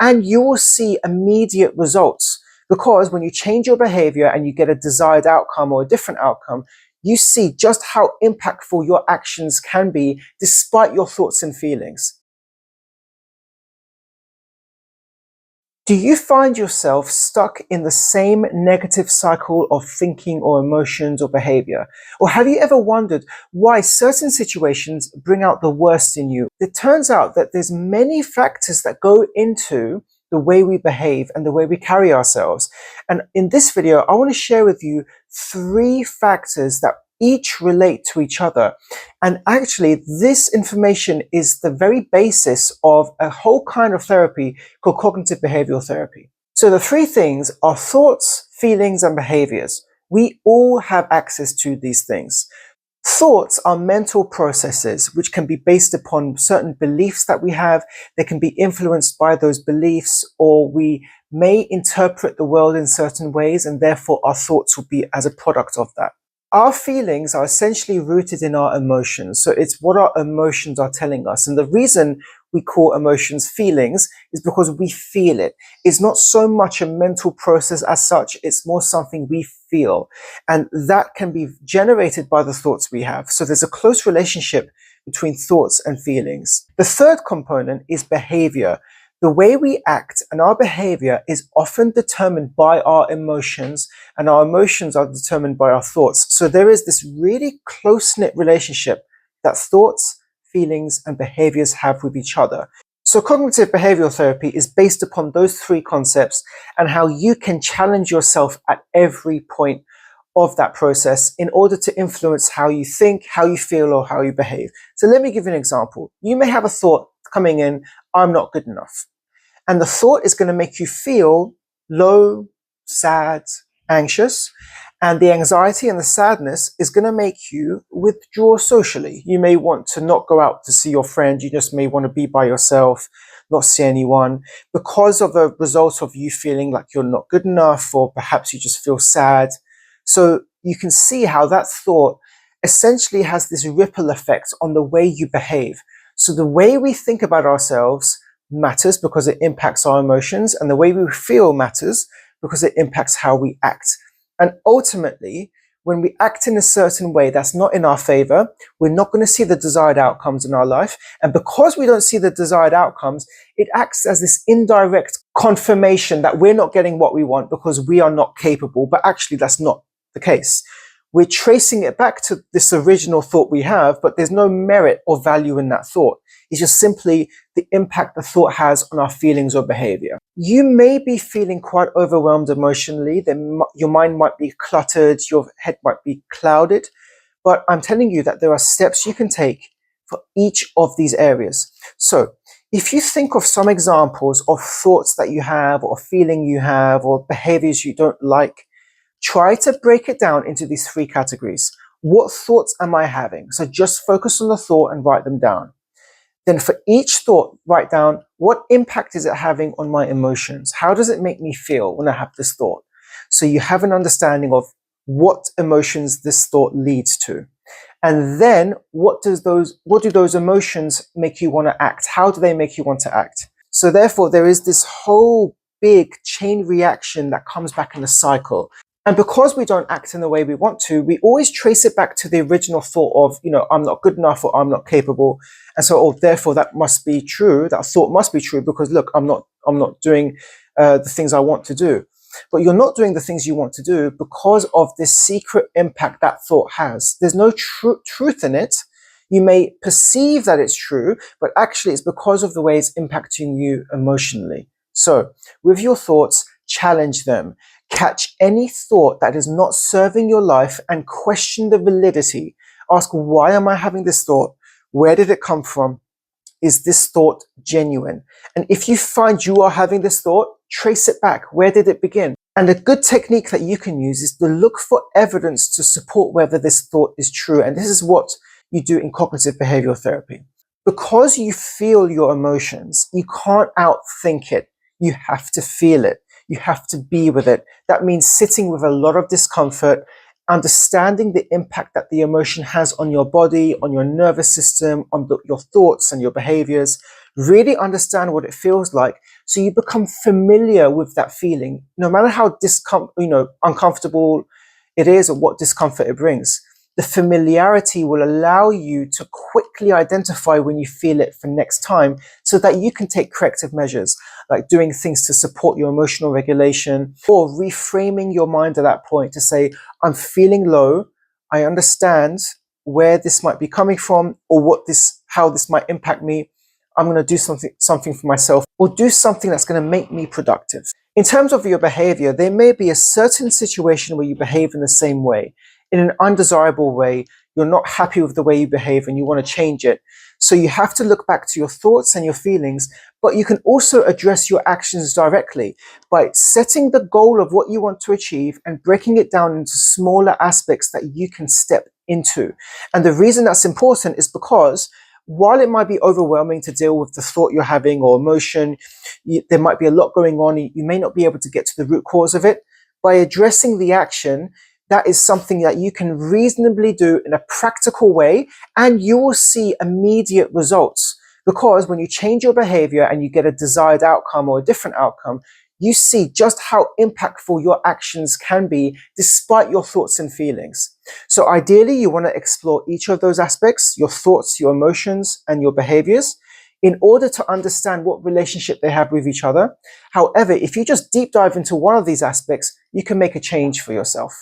and you will see immediate results. Because when you change your behavior and you get a desired outcome or a different outcome, you see just how impactful your actions can be despite your thoughts and feelings. Do you find yourself stuck in the same negative cycle of thinking or emotions or behavior? Or have you ever wondered why certain situations bring out the worst in you? It turns out that there's many factors that go into the way we behave and the way we carry ourselves. And in this video, I want to share with you 3 factors that each relate to each other. And actually, this information is the very basis of a whole kind of therapy called cognitive behavioral therapy. So the 3 things are thoughts, feelings, and behaviors. We all have access to these things. Thoughts are mental processes which can be based upon certain beliefs that we have. They can be influenced by those beliefs, or we may interpret the world in certain ways, and therefore our thoughts will be as a product of that. Our feelings are essentially rooted in our emotions. So it's what our emotions are telling us. And the reason we call emotions feelings is because we feel it. It's not so much a mental process as such. It's more something we feel. And that can be generated by the thoughts we have. So there's a close relationship between thoughts and feelings. The third component is behavior. The way we act and our behavior is often determined by our emotions, and our emotions are determined by our thoughts. So there is this really close-knit relationship that thoughts, feelings, and behaviors have with each other. So cognitive behavioral therapy is based upon those 3 concepts and how you can challenge yourself at every point of that process in order to influence how you think, how you feel, or how you behave. So let me give you an example. You may have a thought coming in, I'm not good enough. And the thought is going to make you feel low, sad, anxious. And the anxiety and the sadness is going to make you withdraw socially. You may want to not go out to see your friend. You just may want to be by yourself, not see anyone, because of a result of you feeling like you're not good enough, or perhaps you just feel sad. So you can see how that thought essentially has this ripple effect on the way you behave. So the way we think about ourselves matters because it impacts our emotions, and the way we feel matters because it impacts how we act. And ultimately, when we act in a certain way that's not in our favor, we're not going to see the desired outcomes in our life. And because we don't see the desired outcomes, it acts as this indirect confirmation that we're not getting what we want because we are not capable. But actually, that's not the case. We're tracing it back to this original thought we have, but there's no merit or value in that thought. It's just simply the impact the thought has on our feelings or behavior. You may be feeling quite overwhelmed emotionally. Your mind might be cluttered, your head might be clouded, but I'm telling you that there are steps you can take for each of these areas. So if you think of some examples of thoughts that you have, or feeling you have, or behaviors you don't like, try to break it down into these 3 categories. What thoughts am I having? So just focus on the thought and write them down. Then for each thought, write down, what impact is it having on my emotions? How does it make me feel when I have this thought? So you have an understanding of what emotions this thought leads to. And then what do those emotions make you want to act? How do they make you want to act? So therefore, there is this whole big chain reaction that comes back in a cycle. And because we don't act in the way we want to, we always trace it back to the original thought of, I'm not good enough, or I'm not capable. And so, therefore, that must be true. That thought must be true because, look, I'm not doing the things I want to do. But you're not doing the things you want to do because of this secret impact that thought has. There's no truth in it. You may perceive that it's true, but actually it's because of the way it's impacting you emotionally. So with your thoughts, challenge them. Catch any thought that is not serving your life and question the validity. Ask, why am I having this thought? Where did it come from? Is this thought genuine? And if you find you are having this thought, trace it back. Where did it begin? And a good technique that you can use is to look for evidence to support whether this thought is true. And this is what you do in cognitive behavioral therapy. Because you feel your emotions, you can't outthink it. You have to feel it. You have to be with it. That means sitting with a lot of discomfort, understanding the impact that the emotion has on your body, on your nervous system, on your thoughts and your behaviors. Really understand what it feels like So you become familiar with that feeling, no matter how uncomfortable it is or what discomfort it brings. The familiarity will allow you to quickly identify when you feel it for next time so that you can take corrective measures, like doing things to support your emotional regulation or reframing your mind at that point to say, I'm feeling low. I understand where this might be coming from or how this might impact me. I'm going to do something for myself or do something that's going to make me productive. In terms of your behavior, there may be a certain situation where you behave in the same way, in an undesirable way. You're not happy with the way you behave and you want to change it. So you have to look back to your thoughts and your feelings, but you can also address your actions directly by setting the goal of what you want to achieve and breaking it down into smaller aspects that you can step into. And the reason that's important is because while it might be overwhelming to deal with the thought you're having or emotion, there might be a lot going on. You may not be able to get to the root cause of it. By addressing the action, that is something that you can reasonably do in a practical way, and you will see immediate results. Because when you change your behavior and you get a desired outcome or a different outcome, you see just how impactful your actions can be despite your thoughts and feelings. So ideally, you want to explore each of those aspects, your thoughts, your emotions, and your behaviors, in order to understand what relationship they have with each other. However, if you just deep dive into one of these aspects, you can make a change for yourself.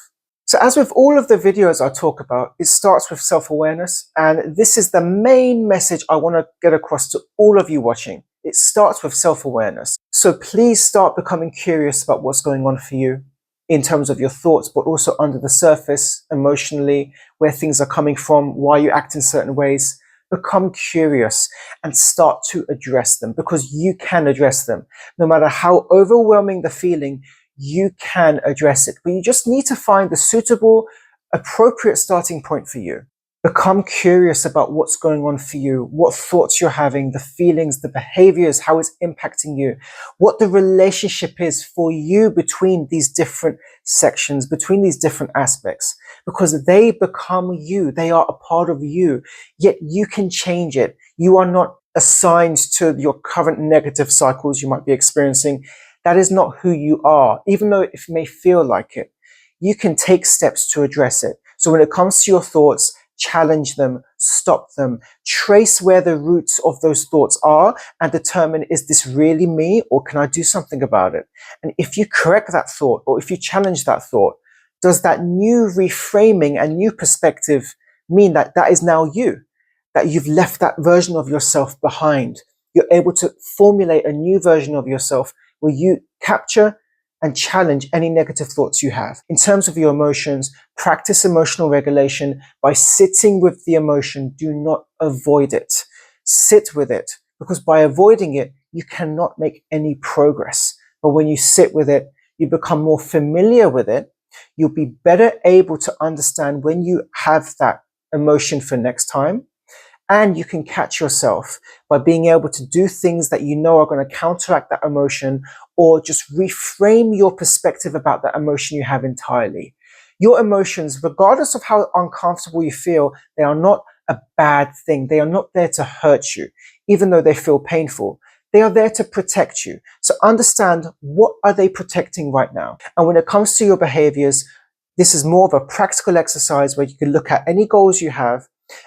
So as with all of the videos I talk about, it starts with self-awareness. And this is the main message I want to get across to all of you watching. It starts with self-awareness. So please start becoming curious about what's going on for you in terms of your thoughts, but also under the surface, emotionally, where things are coming from, why you act in certain ways. Become curious and start to address them, because you can address them. No matter how overwhelming the feeling, you can address it, but you just need to find the suitable, appropriate starting point for you. Become curious about what's going on for you, what thoughts you're having, the feelings, the behaviors, how it's impacting you, what the relationship is for you between these different sections, between these different aspects, because they become you. They are a part of you, yet you can change it. You are not assigned to your current negative cycles you might be experiencing. That is not who you are, even though it may feel like it. You can take steps to address it. So when it comes to your thoughts, challenge them, stop them, trace where the roots of those thoughts are and determine, is this really me or can I do something about it? And if you correct that thought or if you challenge that thought, does that new reframing and new perspective mean that that is now you, that you've left that version of yourself behind? You're able to formulate a new version of yourself where you capture and challenge any negative thoughts you have. In terms of your emotions, practice emotional regulation by sitting with the emotion. Do not avoid it. Sit with it, because by avoiding it, you cannot make any progress. But when you sit with it, you become more familiar with it. You'll be better able to understand when you have that emotion for next time. And you can catch yourself by being able to do things that you know are going to counteract that emotion, or just reframe your perspective about that emotion you have entirely. Your emotions, regardless of how uncomfortable you feel, they are not a bad thing. They are not there to hurt you, even though they feel painful. They are there to protect you. So understand, what are they protecting right now? And when it comes to your behaviors, this is more of a practical exercise where you can look at any goals you have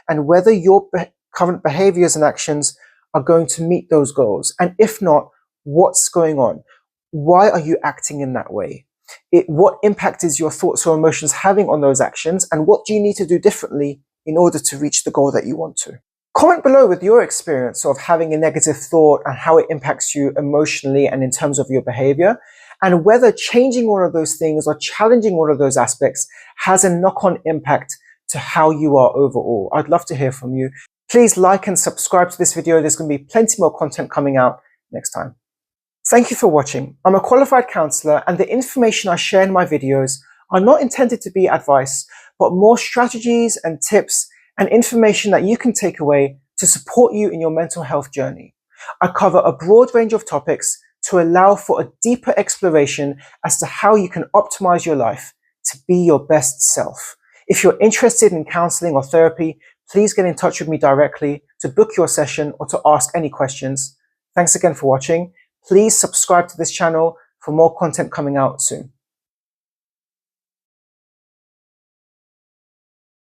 and whether your current behaviors and actions are going to meet those goals. And if not, what's going on? Why are you acting in that way? What impact is your thoughts or emotions having on those actions? And what do you need to do differently in order to reach the goal that you want to? Comment below with your experience of having a negative thought and how it impacts you emotionally and in terms of your behavior, and whether changing one of those things or challenging one of those aspects has a knock-on impact to how you are overall. I'd love to hear from you. Please like and subscribe to this video. There's going to be plenty more content coming out next time. Thank you for watching. I'm a qualified counselor, and the information I share in my videos are not intended to be advice, but more strategies and tips and information that you can take away to support you in your mental health journey. I cover a broad range of topics to allow for a deeper exploration as to how you can optimize your life to be your best self. If you're interested in counseling or therapy, please get in touch with me directly to book your session or to ask any questions. Thanks again for watching. Please subscribe to this channel for more content coming out soon.